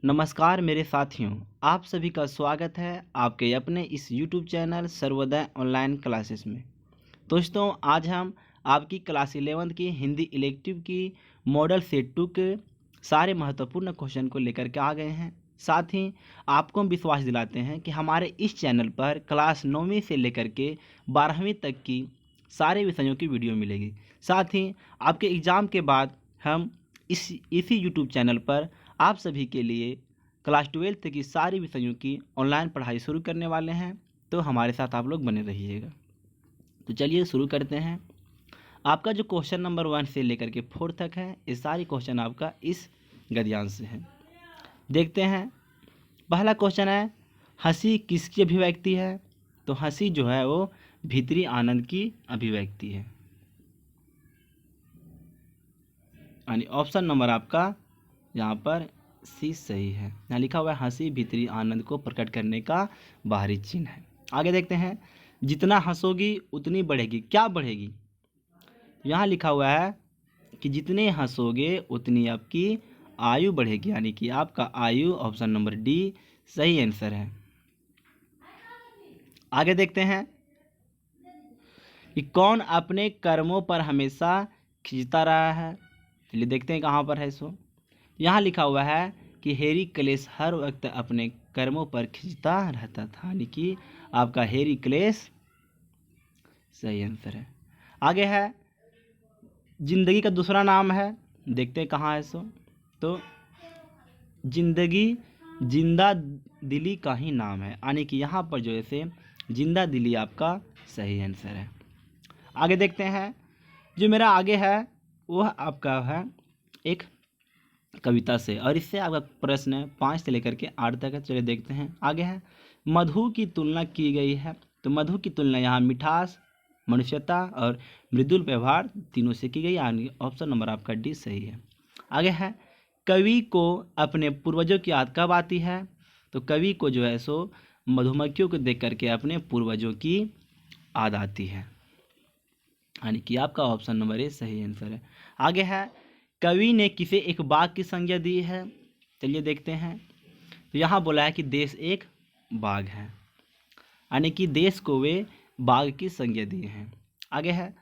नमस्कार मेरे साथियों, आप सभी का स्वागत है आपके अपने इस YouTube channel Sarvodaya online classes में। दोस्तों, आज हम आपकी क्लास 11th की हिंदी इलेक्टिव की मॉडल सेट 2 के सारे महत्वपूर्ण क्वेश्चन को लेकर के आ गए हैं। साथ ही आपको हम विश्वास दिलाते हैं कि हमारे इस चैनल पर क्लास 9वीं से लेकर के 12वीं तक की सारे विषयों की वीडियो मिलेगी। साथ ही आपके एग्ज़ाम के बाद हम इसी YouTube चैनल पर आप सभी के लिए क्लास 12th की सारी विषयों की ऑनलाइन पढ़ाई शुरू करने वाले हैं, तो हमारे साथ आप लोग बने रहिएगा। तो चलिए शुरू करते हैं। आपका जो क्वेश्चन नंबर 1 से लेकर के 4 तक है, ये सारी क्वेश्चन आपका इस गद्यांश से है। देखते हैं। पहला क्वेश्चन है, हंसी किसकी अभिव्यक्ति है? तो हंसी जो है वो भीतरी आनंद की अभिव्यक्ति है। यानी ऑप्शन नंबर आपका यहाँ पर सी सही है। यहाँ लिखा हुआ है हंसी भीतरी आनंद को प्रकट करने का बाहरी चिन्ह है। आगे देखते हैं, जितना हंसोगी उतनी बढ़ेगी। क्या बढ़ेगी? यहाँ लिखा हुआ है कि जितने हंसोगे उतनी आपकी आयु बढ़ेगी, यानी कि आपका आयु ऑप्शन नंबर डी सही आंसर है। आगे देखते हैं कि कौन अपने कर्मों पर हमेशा खींचता रहा है। चलिए देखते हैं कहाँ पर है इसको। यहाँ लिखा हुआ है कि हेरी क्लेस हर वक्त अपने कर्मों पर खींचता रहता था, यानी कि आपका हेरी क्लेस सही आंसर है। आगे है, जिंदगी का दूसरा नाम है। देखते हैं कहाँ है इसको। तो जिंदगी जिंदा दिली का ही नाम है, यानी कि यहाँ पर जो है जिंदा दिली आपका सही आंसर है। आगे देखते हैं, जो मेरा आगे है वह आपका है एक कविता से, और इससे आपका प्रश्न 5 से लेकर के 8 तक है। चलिए देखते हैं। आगे है, मधु की तुलना की गई है। तो मधु की तुलना यहाँ मिठास, मनुष्यता और मृदुल व्यवहार तीनों से की गई, यानी ऑप्शन नंबर आपका डी सही है। आगे है, कवि को अपने पूर्वजों की याद कब आती है? तो कवि को जो है सो मधुमक्खियों को देख करके अपने पूर्वजों की याद आती है, यानी कि आपका ऑप्शन नंबर ए सही आंसर है। आगे है, कवि ने किसे एक बाग की संज्ञा दी है? चलिए देखते हैं। तो यहाँ बोला है कि देश एक बाग है, यानी कि देश को वे बाग की संज्ञा दिए हैं। आगे है,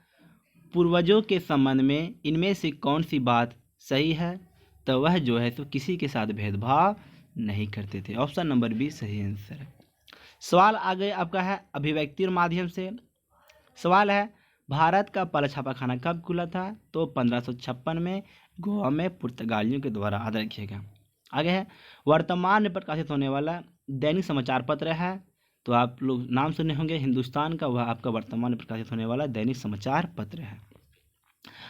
पूर्वजों के संबंध में इनमें से कौन सी बात सही है? तो वह जो है तो किसी के साथ भेदभाव नहीं करते थे। ऑप्शन नंबर बी सही आंसर है। सवाल आगे आपका है अभिव्यक्ति और माध्यम से। सवाल है, भारत का पहला छापाखाना कब खुला था? तो 1556 में गोवा में पुर्तगालियों के द्वारा याद रखिएगा। आगे है, वर्तमान में प्रकाशित होने वाला दैनिक समाचार पत्र है। तो आप लोग नाम सुने होंगे हिंदुस्तान का, वह आपका वर्तमान में प्रकाशित होने वाला दैनिक समाचार पत्र है।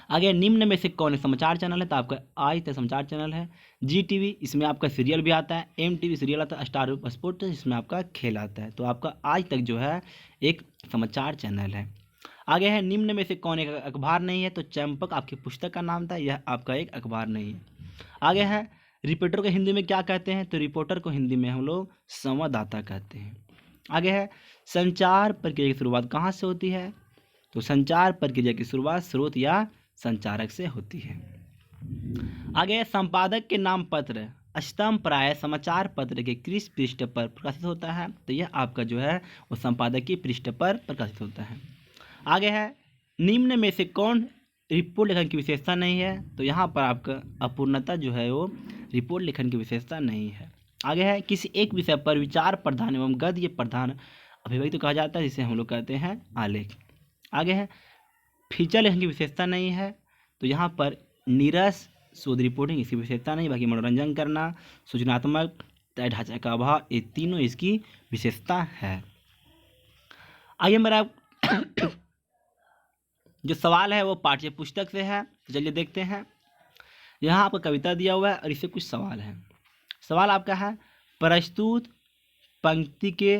आगे, निम्न में से कौन समाचार चैनल है? तो आपका आज तक समाचार चैनल है। जी टीवी, इसमें आपका सीरियल भी आता है। एम टीवी सीरियल आता है। स्टार स्पोर्ट, इसमें आपका खेल आता है। तो आपका आज तक जो है एक समाचार चैनल है। आगे है, निम्न में से कौन एक अखबार नहीं है? तो चंपक आपकी पुस्तक का नाम था, यह आपका एक अखबार नहीं है। आगे है, रिपोर्टर को हिंदी में क्या कहते हैं? तो रिपोर्टर को हिंदी में हम लोग संवाददाता कहते हैं। आगे है, संचार प्रक्रिया की शुरुआत कहाँ से होती है? तो संचार प्रक्रिया की शुरुआत स्रोत या संचारक से होती है। आगे, संपादक के नाम पत्र स्तंभ प्राय समाचार पत्र के किस पृष्ठ पर प्रकाशित होता है? तो यह आपका जो है वो संपादक की पृष्ठ पर प्रकाशित होता है। आगे है, निम्न में से कौन रिपोर्ट लेखन की विशेषता नहीं है? तो यहाँ पर आपका अपूर्णता जो है वो रिपोर्ट लेखन की विशेषता नहीं है। आगे है, किसी एक विषय पर विचार प्रधान एवं गद्य प्रधान अभिव्यक्ति कहा जाता है, जिसे हम लोग कहते हैं आलेख। आगे है, फीचर लेखन की विशेषता नहीं है। तो यहाँ पर नीरस शोध रिपोर्टिंग इसकी विशेषता नहीं, बाकी मनोरंजन करना, सूचनात्मक तय ढांचा का अभाव, ये तीनों इसकी विशेषता है। आइए मेरा जो सवाल है वो पाठ्य पुस्तक से है। चलिए देखते हैं। यहाँ आपको कविता दिया हुआ है और इससे कुछ सवाल है। सवाल आपका है, प्रस्तुत पंक्ति के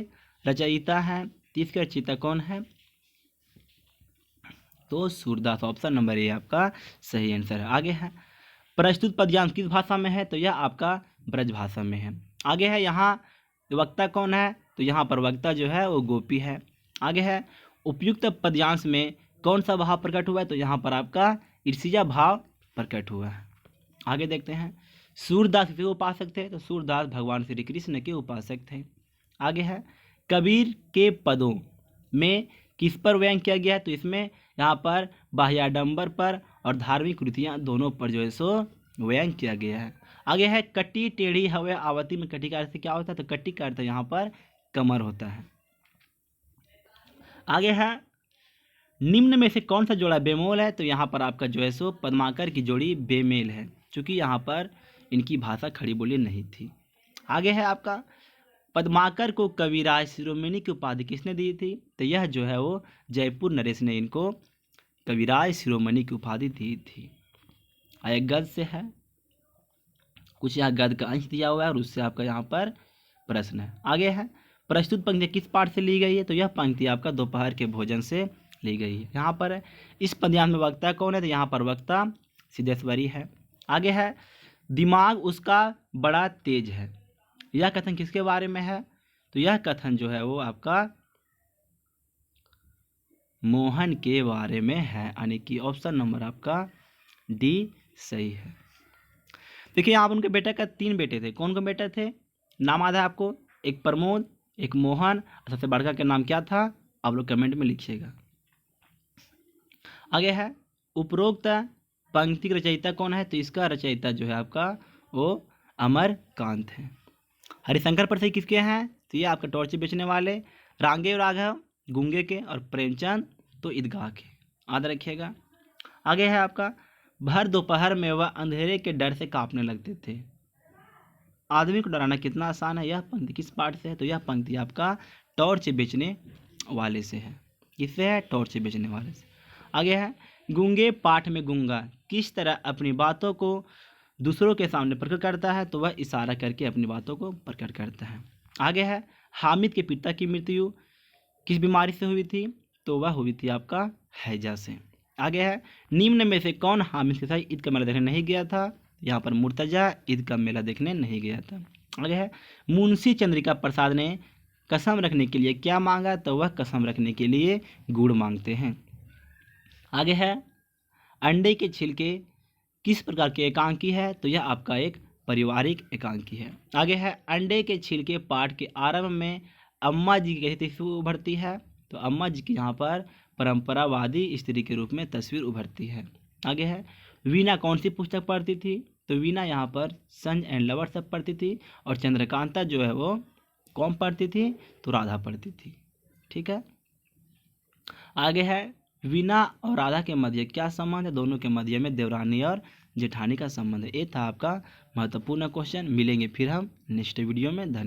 रचयिता हैं, इसके रचयिता कौन है? तो सूरदास, ऑप्शन नंबर ए आपका सही आंसर है। आगे है, प्रस्तुत पद्यांश किस भाषा में है? तो यह आपका ब्रज भाषा में है। आगे है, यहाँ वक्ता कौन है? तो यहाँ पर वक्ता जो है वो गोपी है। आगे है, उपयुक्त पद्यांश में कौन सा भाव प्रकट हुआ है? तो यहाँ पर आपका ईर्ष्या भाव प्रकट हुआ है। आगे देखते हैं, सूरदास किसके उपासक थे? तो सूरदास भगवान श्री कृष्ण के उपासक थे। आगे है कबीर के पदों में किस पर व्यंग किया गया है? तो इसमें यहाँ पर बाह्याडंबर पर और धार्मिक कृतियाँ दोनों पर जो है सो व्यंग किया गया है। आगे है कटी टेढ़ी हवे आवती में कटी का अर्थ क्या होता है? तो कटी का अर्थ यहाँ पर कमर होता है। आगे है निम्न में से कौन सा जोड़ा बेमोल है? तो यहाँ पर आपका जो है सो पद्माकर की जोड़ी बेमेल है, क्योंकि यहाँ पर इनकी भाषा खड़ी बोली नहीं थी। आगे है आपका पद्माकर को कविराज शिरोमणि की उपाधि किसने दी थी? तो यह जो है वो जयपुर नरेश ने इनको कविराज शिरोमणि की उपाधि दी थी। आगे गद्य से है, कुछ यहाँ गद्य का अंश दिया हुआ है और उससे आपका यहाँ पर प्रश्न है। आगे है प्रस्तुत पंक्ति किस पाठ से ली गई है? तो यह पंक्ति आपका दोपहर के भोजन से ली गई है। यहाँ पर इस पद्यांश में वक्ता कौन है? तो यहाँ पर वक्ता सिद्धेश्वरी है। आगे है दिमाग उसका बड़ा तेज है, यह कथन किसके बारे में है? तो यह कथन जो है वो आपका मोहन के बारे में है, यानी कि ऑप्शन नंबर आपका डी सही है। देखिए यहाँ पर उनके बेटे का 3 बेटे थे। कौन कौन बेटे थे? नाम याद है आपको? एक प्रमोद, एक मोहन और सबसे बड़का का नाम क्या था? आप लोग कमेंट में लिखिएगा। आगे है उपरोक्त पंक्ति का रचयिता कौन है? तो इसका रचयिता जो है आपका वो अमरकांत है। हरिशंकर परसई किसके हैं? तो ये आपका टॉर्च बेचने वाले। रांगे राघव गुंगे के और प्रेमचंद तो ईदगाह के, याद रखिएगा। आगे है आपका भर दोपहर में वह अंधेरे के डर से कांपने लगते थे। आदमी को डराना कितना आसान है। यह पंक्ति किस पाठ से है? तो यह पंक्ति आपका टॉर्च बेचने वाले से है। किससे है? टॉर्च बेचने वाले से। आगे है गूंगे पाठ में गूंगा किस तरह अपनी बातों को दूसरों के सामने प्रकट करता है? तो वह इशारा करके अपनी बातों को प्रकट करता है। आगे है हामिद के पिता की मृत्यु किस बीमारी से हुई थी? तो वह हुई थी आपका हैजा से। आगे है निम्न में से कौन हामिद के साथ ईद का मेला देखने नहीं गया था? यहाँ पर मुर्तजा ईद का मेला देखने नहीं गया था। आगे है मुंशी चंद्रिका प्रसाद ने कसम रखने के लिए क्या मांगा? तो वह कसम रखने के लिए गुड़ मांगते हैं। आगे है अंडे के छिलके किस प्रकार के एकांकी है? तो यह आपका एक पारिवारिक एकांकी है। आगे है अंडे के छिलके पाठ के आरंभ में अम्मा जी की कैसी तस्वीर उभरती है? तो अम्मा जी की यहाँ पर परंपरावादी स्त्री के रूप में तस्वीर उभरती है। आगे है वीना कौन सी पुस्तक पढ़ती थी? तो वीना यहाँ पर सन्स एंड लवर्स सब पढ़ती थी और चंद्रकांता जो है वो कौन पढ़ती थी? तो राधा पढ़ती थी। ठीक है। आगे है वीना और राधा के मध्य क्या संबंध है? दोनों के मध्य में देवरानी और जेठानी का संबंध है। ये था आपका महत्वपूर्ण क्वेश्चन। मिलेंगे फिर हम नेक्स्ट वीडियो में। धन्यवाद।